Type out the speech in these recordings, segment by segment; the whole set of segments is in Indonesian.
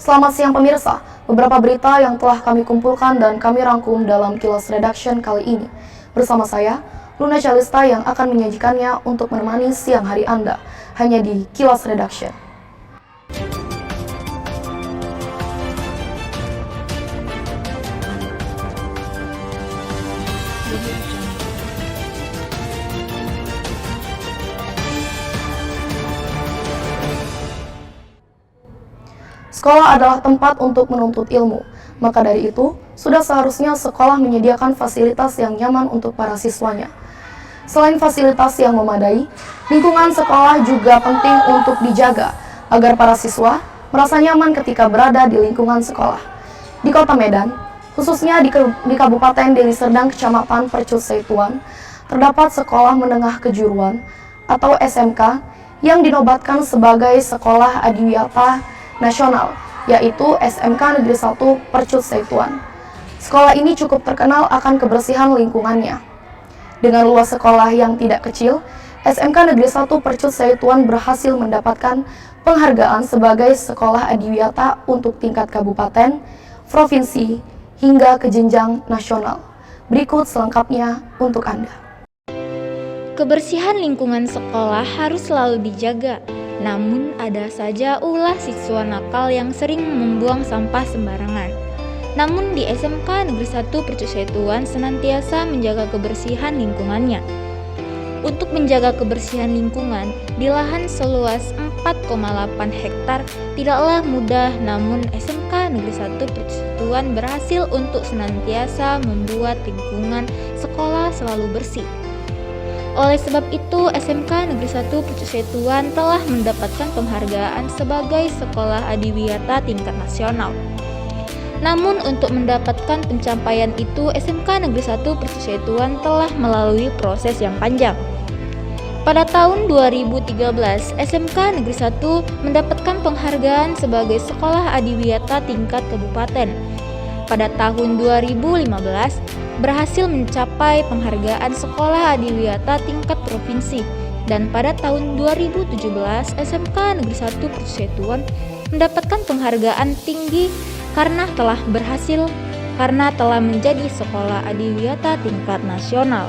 Selamat siang pemirsa, beberapa berita yang telah kami kumpulkan dan kami rangkum dalam Kilas Redaction kali ini. Bersama saya, Luna Calista yang akan menyajikannya untuk menemani siang hari Anda, hanya di Kilas Redaction. Sekolah adalah tempat untuk menuntut ilmu, maka dari itu, sudah seharusnya sekolah menyediakan fasilitas yang nyaman untuk para siswanya. Selain fasilitas yang memadai, lingkungan sekolah juga penting untuk dijaga, agar para siswa merasa nyaman ketika berada di lingkungan sekolah. Di Kota Medan, khususnya di Kabupaten Deli Serdang, Kecamatan Percut Setuan, terdapat sekolah menengah kejuruan atau SMK yang dinobatkan sebagai Sekolah Adiwiyata Nasional, yaitu SMK Negeri 1 Percut Setuan. Sekolah ini cukup terkenal akan kebersihan lingkungannya. Dengan luas sekolah yang tidak kecil, SMK Negeri 1 Percut Setuan berhasil mendapatkan penghargaan sebagai Sekolah Adiwiyata untuk tingkat kabupaten, provinsi, hingga ke jenjang nasional. Berikut selengkapnya untuk Anda. Kebersihan lingkungan sekolah harus selalu dijaga. Namun ada saja ulah siswa nakal yang sering membuang sampah sembarangan. Namun di SMK Negeri 1 Percut Setuan senantiasa menjaga kebersihan lingkungannya. Untuk menjaga kebersihan lingkungan di lahan seluas 4,8 hektar tidaklah mudah, namun SMK Negeri 1 Percut Setuan berhasil untuk senantiasa membuat lingkungan sekolah selalu bersih. Oleh sebab itu, SMK Negeri 1 Percut Setuan telah mendapatkan penghargaan sebagai Sekolah Adiwiyata tingkat nasional. Namun untuk mendapatkan pencapaian itu, SMK Negeri 1 Percut Setuan telah melalui proses yang panjang. Pada tahun 2013, SMK Negeri 1 mendapatkan penghargaan sebagai Sekolah Adiwiyata tingkat kabupaten. Pada tahun 2015, berhasil mencapai penghargaan Sekolah Adiwiyata tingkat provinsi, dan pada tahun 2017 SMK Negeri 1 Percut Setuan mendapatkan penghargaan tinggi karena telah menjadi Sekolah Adiwiyata tingkat nasional.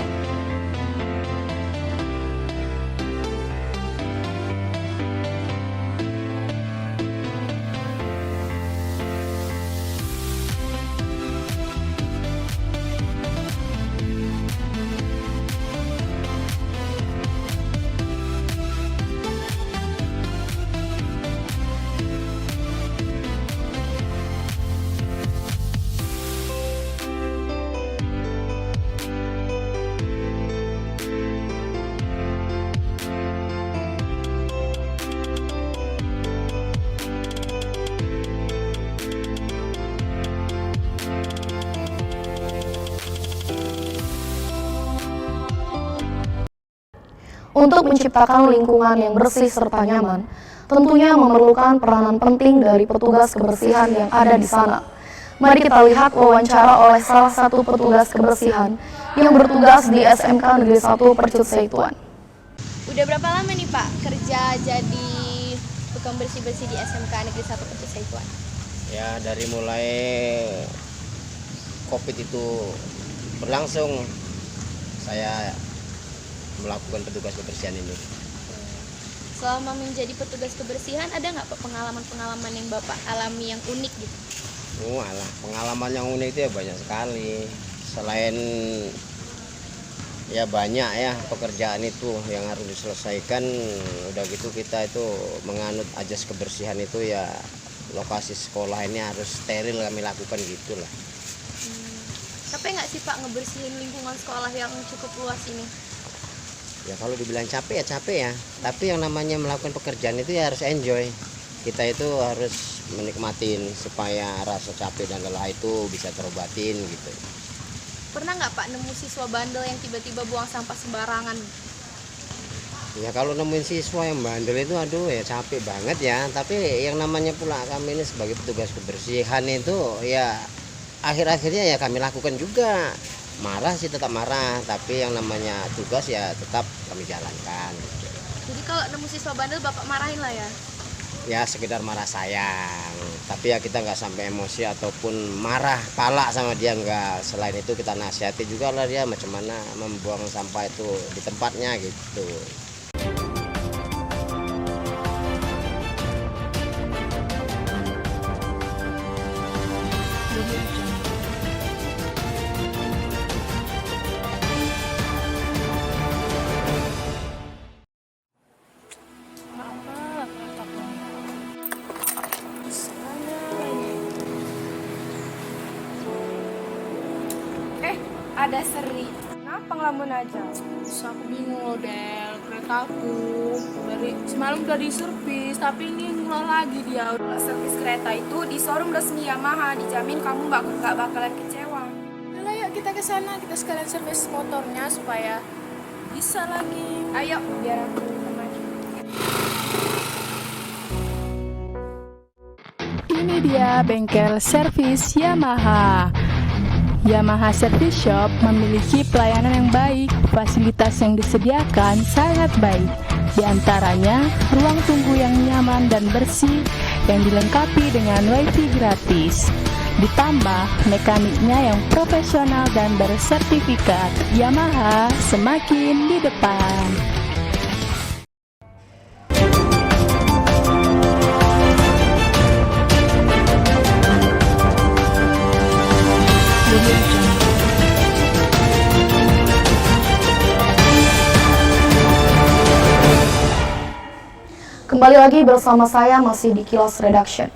Untuk menciptakan lingkungan yang bersih serta nyaman, tentunya memerlukan peranan penting dari petugas kebersihan yang ada di sana. Mari kita lihat wawancara oleh salah satu petugas kebersihan yang bertugas di SMK Negeri 1 Percut Setuan. Udah berapa lama nih Pak kerja jadi tukang bersih-bersih di SMK Negeri 1 Percut Setuan? Ya, dari mulai COVID itu berlangsung, saya melakukan petugas kebersihan ini. Selama menjadi petugas kebersihan, ada nggak Pak pengalaman-pengalaman yang Bapak alami yang unik gitu? Alah, pengalaman yang unik itu ya banyak sekali. Selain ya banyak ya pekerjaan itu yang harus diselesaikan, udah gitu kita itu menganut ajas kebersihan itu ya, lokasi sekolah ini harus steril kami lakukan gitulah. Capek nggak sih Pak ngebersihin lingkungan sekolah yang cukup luas ini? Ya kalau dibilang capek ya capek ya, tapi yang namanya melakukan pekerjaan itu ya harus enjoy. Kita itu harus menikmatin supaya rasa capek dan lelah itu bisa terobatin gitu. Pernah nggak Pak nemu siswa bandel yang tiba-tiba buang sampah sembarangan? Ya kalau nemuin siswa yang bandel itu aduh ya capek banget ya. Tapi yang namanya pula kami ini sebagai petugas kebersihan itu ya akhir-akhirnya ya kami lakukan juga. Marah sih tetap marah, tapi yang namanya tugas ya tetap kami jalankan. Jadi kalau nemu siswa bandel Bapak marahin lah ya? Ya sekedar marah sayang. tapi ya kita nggak sampai emosi ataupun marah pala sama dia, nggak. Selain itu kita nasihati juga lah dia macam mana membuang sampah itu di tempatnya gitu. Ada Seri. Kenapa ngelamun aja? Terus aku bingung loh Del, keretaku dari semalam udah diservis tapi ini ngulang lagi dia. Servis kereta itu di showroom resmi Yamaha, dijamin kamu nggak bakalan kecewa. Udah yuk kita ke sana, kita sekalian servis motornya supaya bisa lagi. Ayo, biar aku temani. Ini dia bengkel servis Yamaha. Yamaha Service Shop memiliki pelayanan yang baik, fasilitas yang disediakan sangat baik. Di antaranya, ruang tunggu yang nyaman dan bersih yang dilengkapi dengan wifi gratis. Ditambah mekaniknya yang profesional dan bersertifikat. Yamaha semakin di depan. Kembali lagi bersama saya masih di Kilas Redaction.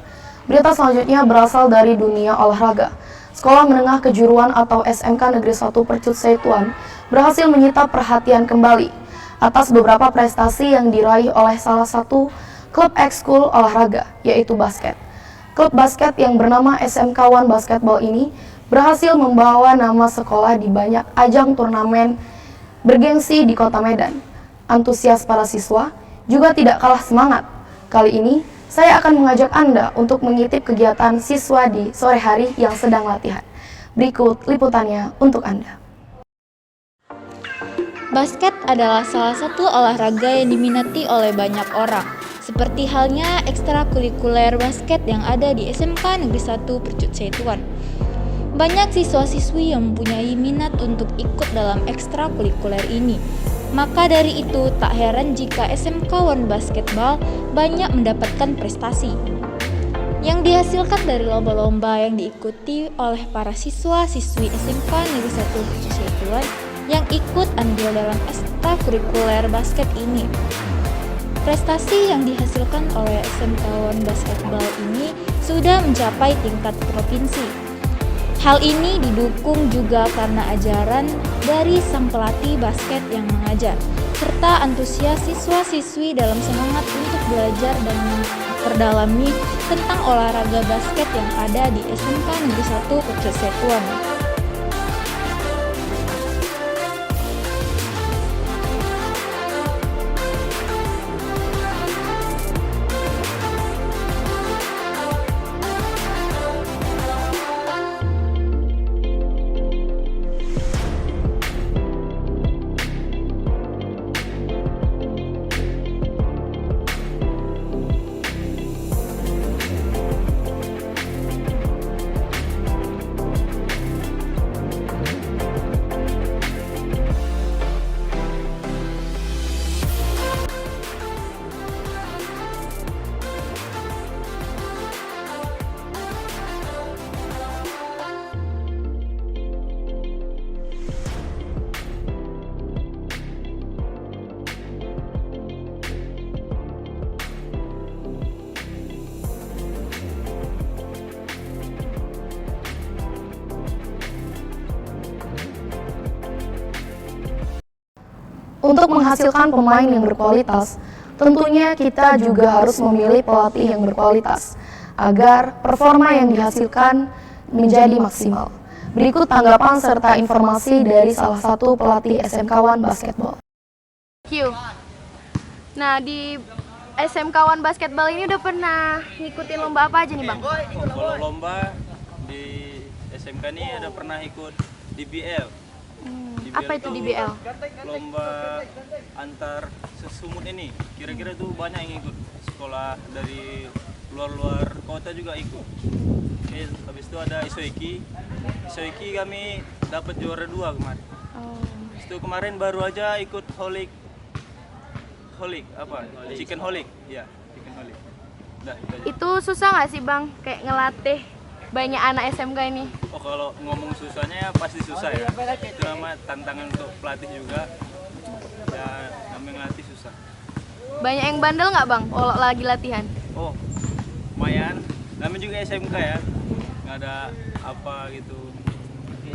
Berita selanjutnya berasal dari dunia olahraga. Sekolah Menengah Kejuruan atau SMK Negeri 1 Percut Setuan berhasil menyita perhatian kembali atas beberapa prestasi yang diraih oleh salah satu klub ekskul olahraga, yaitu basket. Klub basket yang bernama SMK One Basketball ini berhasil membawa nama sekolah di banyak ajang turnamen bergengsi di Kota Medan. Antusias para siswa juga tidak kalah semangat. Kali ini, saya akan mengajak Anda untuk mengintip kegiatan siswa di sore hari yang sedang latihan. Berikut liputannya untuk Anda. Basket adalah salah satu olahraga yang diminati oleh banyak orang, seperti halnya ekstrakurikuler basket yang ada di SMK Negeri 1 Percut Setuan. Banyak siswa-siswi yang mempunyai minat untuk ikut dalam ekstrakurikuler ini. Maka dari itu, tak heran jika SMK One Basketball banyak mendapatkan prestasi yang dihasilkan dari lomba-lomba yang diikuti oleh para siswa-siswi SMK Negeri 1 Percut Setuan yang ikut andil dalam ekstrakurikuler basket ini. Prestasi yang dihasilkan oleh SMK One Basketball ini sudah mencapai tingkat provinsi. Hal ini didukung juga karena ajaran dari sang pelatih basket yang mengajar, serta antusias siswa-siswi dalam semangat untuk belajar dan memperdalami tentang olahraga basket yang ada di SMK Negeri 1 Percut Setuan. Untuk menghasilkan pemain yang berkualitas, tentunya kita juga harus memilih pelatih yang berkualitas agar performa yang dihasilkan menjadi maksimal. Berikut tanggapan serta informasi dari salah satu pelatih SMK One Basketball. Q. Nah, di SMK One Basketball ini udah pernah ngikutin lomba apa aja nih, Bang? Kalau lomba di SMK ini ada pernah ikut DBL. Apa itu DBL? Lomba antar sesumut ini. Kira-kira tuh banyak yang ikut sekolah dari luar-luar kota. anggota juga ikut. Oke, habis itu ada Isoiki. Isoiki kami dapat juara 2 kemarin. Habis itu kemarin baru aja ikut Holic apa? Chicken Holic. Ya, Chicken Holic. Udah, itu aja. Itu susah nggak sih bang kayak ngelatih banyak anak SMK ini? Oh, kalau ngomong susahnya ya pasti susah ya. Itu nama tantangan untuk pelatih juga. Ya, namanya ngelatih susah. Banyak yang bandel nggak bang kalau lagi latihan? Oh, lumayan. Namanya juga SMK ya. Nggak ada apa gitu.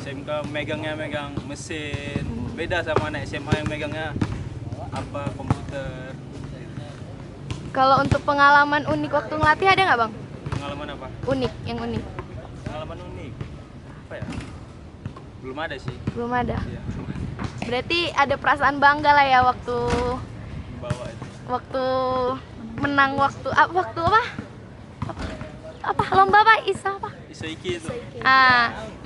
SMK megangnya megang mesin. Beda sama anak SMA yang megangnya apa komputer. Kalau untuk pengalaman unik waktu ngelatih ada nggak bang? Pengalaman apa? Unik, yang unik? Pengalaman unik. Apa ya? Belum ada sih. Belum ada. Iya, belum ada. Berarti ada perasaan bangga lah ya waktu Bawa itu. Menang waktu apa? Apa lomba apa? Apa? Isoiki itu.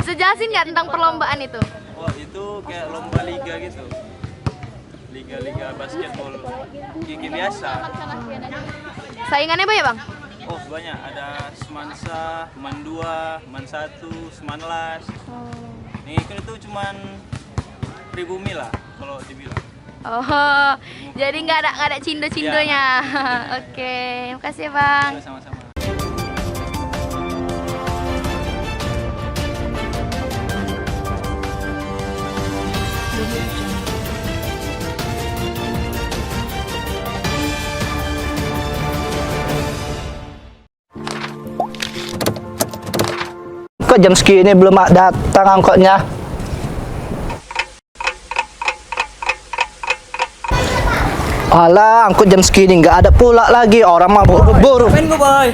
Bisa jelasin nggak tentang perlombaan itu? Oh, itu kayak lomba liga gitu. Liga basketball gigi biasa. Saingannya banyak bang? Oh, banyak. Ada Semansa, Man 2, Man 1, Semanlas. Yang ikut itu cuman pribumi lah kalau dibilang. Oh, jadi nggak ada cindo-cindonya. Oke, makasih bang. Sama-sama. Kok jam segini belum datang angkotnya? Alah, angkot jam segini nggak ada pula lagi. Orang mah buru-buru. Main gue, boy.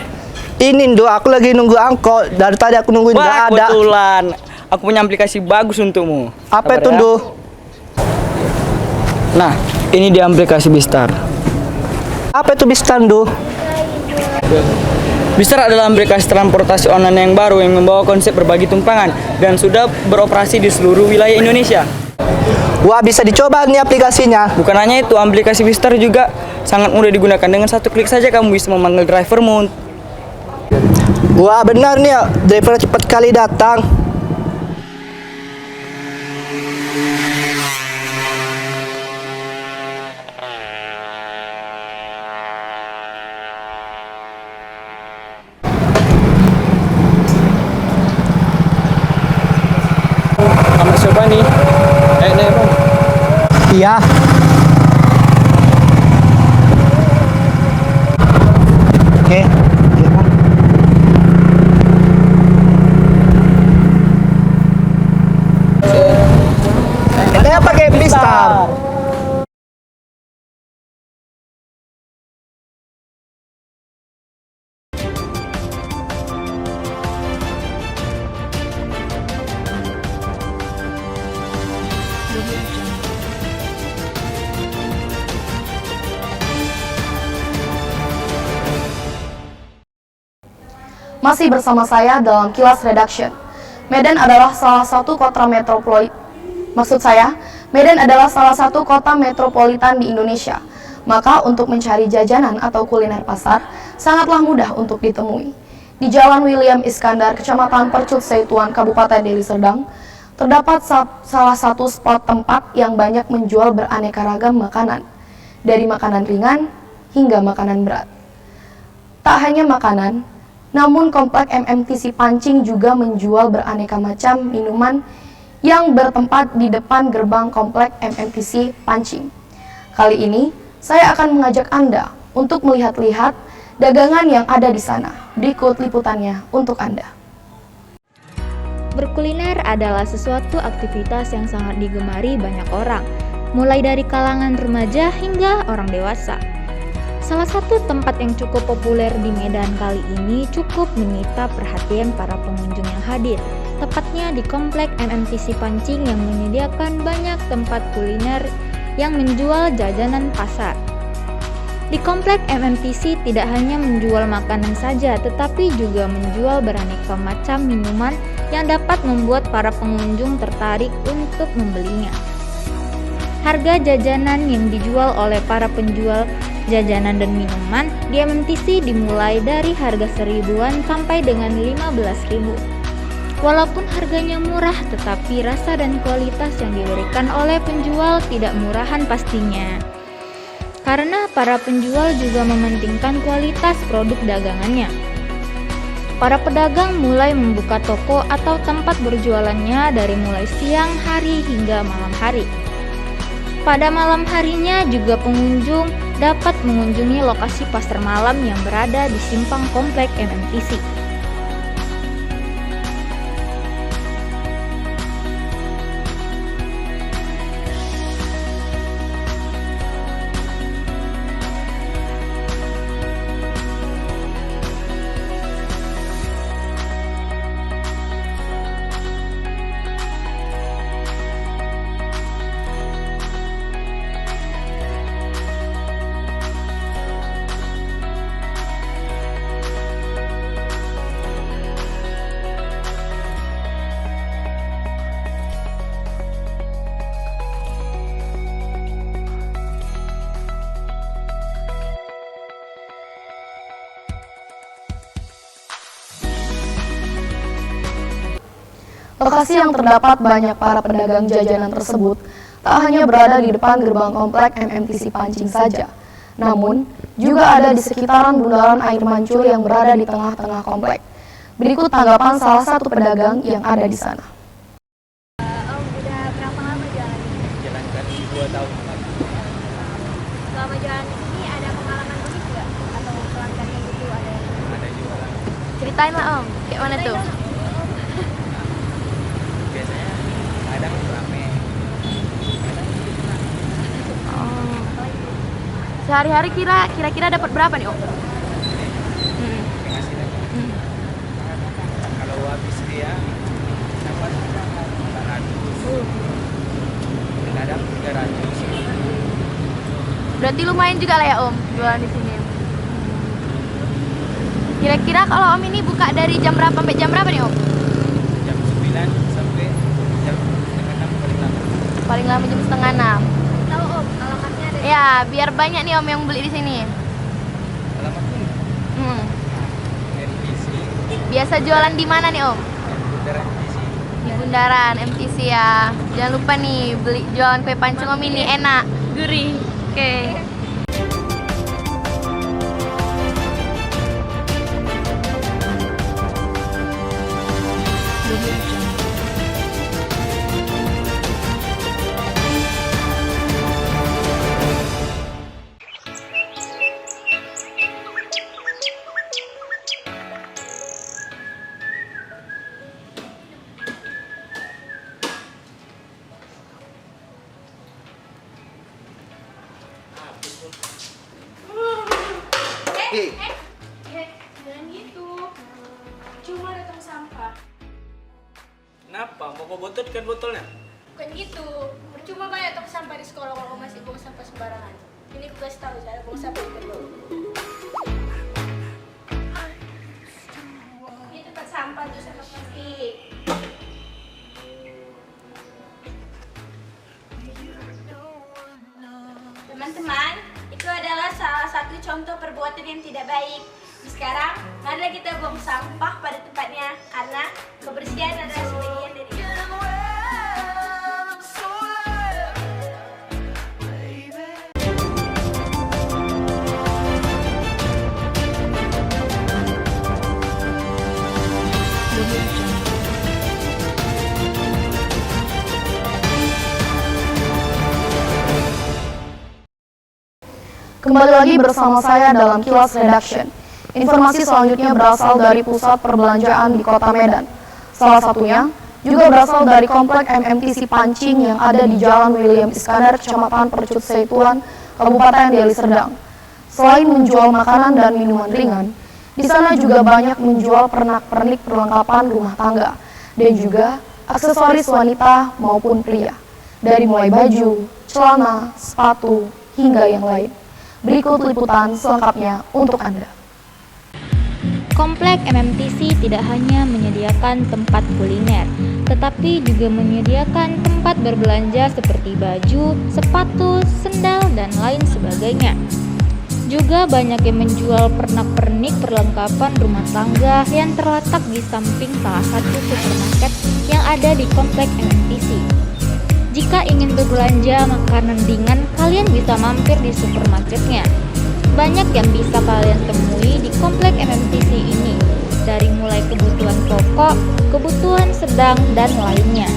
Ini Do, aku lagi nunggu angkot. Dari tadi aku nungguin nggak ada. Kebetulan aku punya aplikasi bagus untukmu. Apa itu, ya? Do? Nah, ini di aplikasi Bistar. Apa itu Bistan, Do? Bistar adalah aplikasi transportasi online yang baru yang membawa konsep berbagi tumpangan dan sudah beroperasi di seluruh wilayah Indonesia. Wah, bisa dicoba nih aplikasinya. Bukan hanya itu, aplikasi Bistar juga sangat mudah digunakan. Dengan satu klik saja kamu bisa memanggil drivermu. Wah, benar nih, driver cepat kali datang. Sama siapa nih? Nih, Bang. Iya. Oke. Saya pakai Bistar. Masih bersama saya dalam Kilas Redaction. Medan adalah salah satu kota metropolitan di Indonesia. Maka untuk mencari jajanan atau kuliner pasar sangatlah mudah untuk ditemui. Di Jalan William Iskandar, Kecamatan Percut Seituan, Kabupaten Deli Serdang, terdapat salah satu spot tempat yang banyak menjual beraneka ragam makanan, dari makanan ringan hingga makanan berat. Tak hanya makanan, namun komplek MMTC Pancing juga menjual beraneka macam minuman yang bertempat di depan gerbang komplek MMTC Pancing. Kali ini, saya akan mengajak Anda untuk melihat-lihat dagangan yang ada di sana. Berikut liputannya untuk Anda. Berkuliner adalah sesuatu aktivitas yang sangat digemari banyak orang, mulai dari kalangan remaja hingga orang dewasa. Salah satu tempat yang cukup populer di Medan kali ini cukup menyita perhatian para pengunjung yang hadir, tepatnya di komplek MMTC Pancing yang menyediakan banyak tempat kuliner yang menjual jajanan pasar. Di komplek MMTC tidak hanya menjual makanan saja, tetapi juga menjual beraneka macam minuman yang dapat membuat para pengunjung tertarik untuk membelinya. Harga jajanan yang dijual oleh para penjual jajanan dan minuman di MMTC dimulai dari harga 1.000-an sampai dengan 15.000. Walaupun harganya murah, tetapi rasa dan kualitas yang diberikan oleh penjual tidak murahan pastinya. Karena para penjual juga mementingkan kualitas produk dagangannya. Para pedagang mulai membuka toko atau tempat berjualannya dari mulai siang hari hingga malam hari. Pada malam harinya juga pengunjung dapat mengunjungi lokasi pasar malam yang berada di simpang komplek MMTC. Lokasi yang terdapat banyak para pedagang jajanan tersebut tak hanya berada di depan gerbang komplek MMTC Pancing saja, namun juga ada di sekitaran bundaran air mancur yang berada di tengah-tengah komplek. Berikut tanggapan salah satu pedagang yang ada di sana. Udah berapa lama jalan? Jalan kaki 2 tahun. Selama jalan di sini ada pengalaman unik nggak? Atau pelanggannya gitu ada? Ada juga. Ceritain lah Om, kayak mana tuh? Biasanya kadang rame. Kadang sedikit tenang. Oh. Sehari-hari kira-kira dapat berapa nih Om? Penghasilan. Kalau habis dia dapat 400. Kadang 300. Berarti lumayan juga lah ya Om jualan di sini. Kira-kira kalau Om ini buka dari jam berapa sampai jam berapa nih Om? Jam 9 sampai jam setengah 6 paling lama. Paling lama jam setengah 6. Tahu Om, alamatnya ada. Ya, biar banyak nih Om yang beli di sini. Alamatnya MTC. Biasa jualan di mana nih Om? Bundaran MTC. Di bundaran MTC ya. Jangan lupa nih beli jualan kue pancung Om ini enak, gurih. Oke. Jangan gitu. Cuma ada tong sampah. Kenapa? Mau kau botolkan botolnya? Bukan gitu. Percuma banyak tong sampah di sekolah kalau masih buang sampah sembarangan. Ini aku kasih tahu cara buang sampah di kedua. Ini tempat sampah tuh sampah plastik. Teman-teman, itu adalah salah satu contoh perbuatan yang tidak baik. Sekarang, marilah kita buang sampah pada tempatnya, karena kebersihan adalah sebagian dari itu. Kembali lagi bersama saya dalam Kilas Redaction. Informasi selanjutnya berasal dari pusat perbelanjaan di Kota Medan. Salah satunya juga berasal dari komplek MMTC Pancing yang ada di Jalan William Iskandar, Kecamatan Percut Seituan, Kabupaten Deli Serdang. Selain menjual makanan dan minuman ringan, di sana juga banyak menjual pernak-pernik perlengkapan rumah tangga dan juga aksesoris wanita maupun pria, dari mulai baju, celana, sepatu, hingga yang lain. Berikut liputan selengkapnya untuk Anda. Komplek MMTC tidak hanya menyediakan tempat kuliner, tetapi juga menyediakan tempat berbelanja seperti baju, sepatu, sendal, dan lain sebagainya. Juga banyak yang menjual pernak-pernik perlengkapan rumah tangga yang terletak di samping salah satu supermarket yang ada di komplek MMTC. Jika ingin berbelanja makanan ringan, kalian bisa mampir di supermarketnya. Banyak yang bisa kalian temui di komplek MMTC ini, dari mulai kebutuhan pokok, kebutuhan sedang, dan lainnya.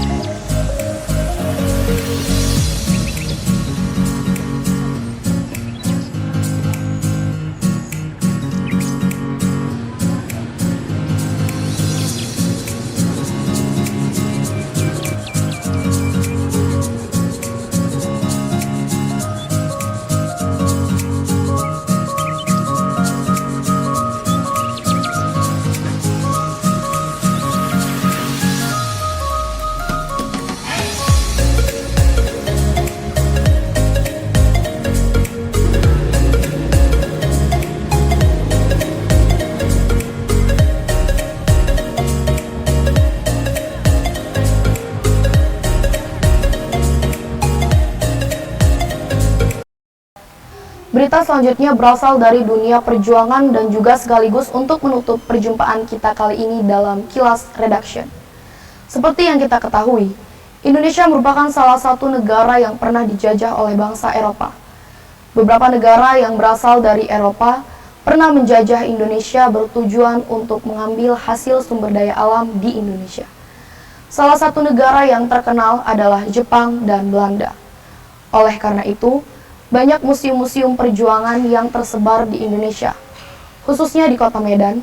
Berita selanjutnya berasal dari dunia perjuangan dan juga sekaligus untuk menutup perjumpaan kita kali ini dalam Kilas Redaction. Seperti yang kita ketahui, Indonesia merupakan salah satu negara yang pernah dijajah oleh bangsa Eropa. Beberapa negara yang berasal dari Eropa pernah menjajah Indonesia bertujuan untuk mengambil hasil sumber daya alam di Indonesia. Salah satu negara yang terkenal adalah Jepang dan Belanda. Oleh karena itu, banyak museum-museum perjuangan yang tersebar di Indonesia, khususnya di Kota Medan.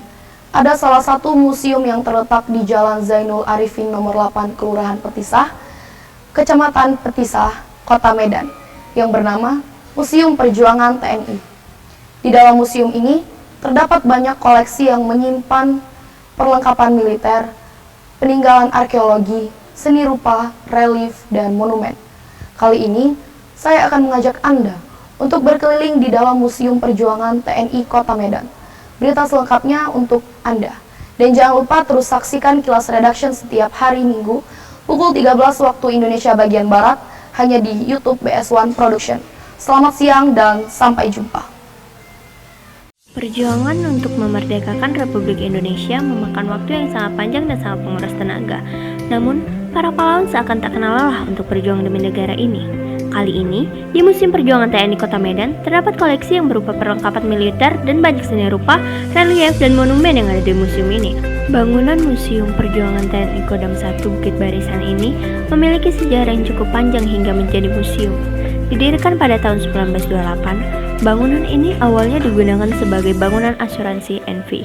Ada salah satu museum yang terletak di Jalan Zainul Arifin nomor 8 Kelurahan Petisah, Kecamatan Petisah, Kota Medan, yang bernama Museum Perjuangan TNI. Di dalam museum ini terdapat banyak koleksi yang menyimpan perlengkapan militer, peninggalan arkeologi, seni rupa, relief, dan monumen. Kali ini saya akan mengajak Anda untuk berkeliling di dalam Museum Perjuangan TNI Kota Medan. Berita selengkapnya untuk Anda. Dan jangan lupa terus saksikan Kilas Redaction setiap hari Minggu pukul 13 waktu Indonesia bagian Barat hanya di YouTube BS1 Production. Selamat siang dan sampai jumpa. Perjuangan untuk memerdekakan Republik Indonesia memakan waktu yang sangat panjang dan sangat menguras tenaga. Namun, para pahlawan seakan tak kenal lelah untuk berjuang demi negara ini. Kali ini, di Museum Perjuangan TNI Kota Medan, terdapat koleksi yang berupa perlengkapan militer dan banyak seni rupa, relief, dan monumen yang ada di museum ini. Bangunan Museum Perjuangan TNI Kodam 1 Bukit Barisan ini memiliki sejarah yang cukup panjang hingga menjadi museum. Didirikan pada tahun 1928, bangunan ini awalnya digunakan sebagai bangunan asuransi NV.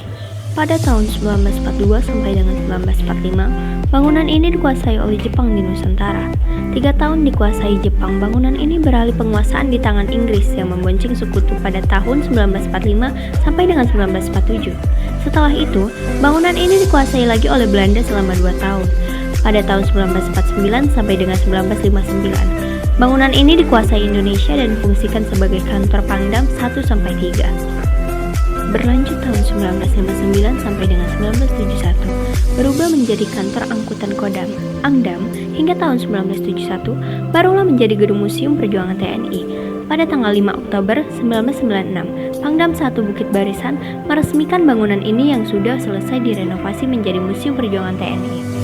Pada tahun 1942 sampai dengan 1945, bangunan ini dikuasai oleh Jepang di Nusantara. 3 tahun dikuasai Jepang, bangunan ini beralih penguasaan di tangan Inggris yang membonceng sekutu pada tahun 1945 sampai dengan 1947. Setelah itu, bangunan ini dikuasai lagi oleh Belanda selama 2 tahun. Pada tahun 1949 sampai dengan 1959, bangunan ini dikuasai Indonesia dan difungsikan sebagai kantor Pangdam 1 sampai 3. Berlanjut tahun 1959 sampai dengan 1971, berubah menjadi kantor angkutan Kodam, Angdam, hingga tahun 1971, barulah menjadi gedung Museum Perjuangan TNI. Pada tanggal 5 Oktober 1996, Pangdam 1 Bukit Barisan meresmikan bangunan ini yang sudah selesai direnovasi menjadi Museum Perjuangan TNI.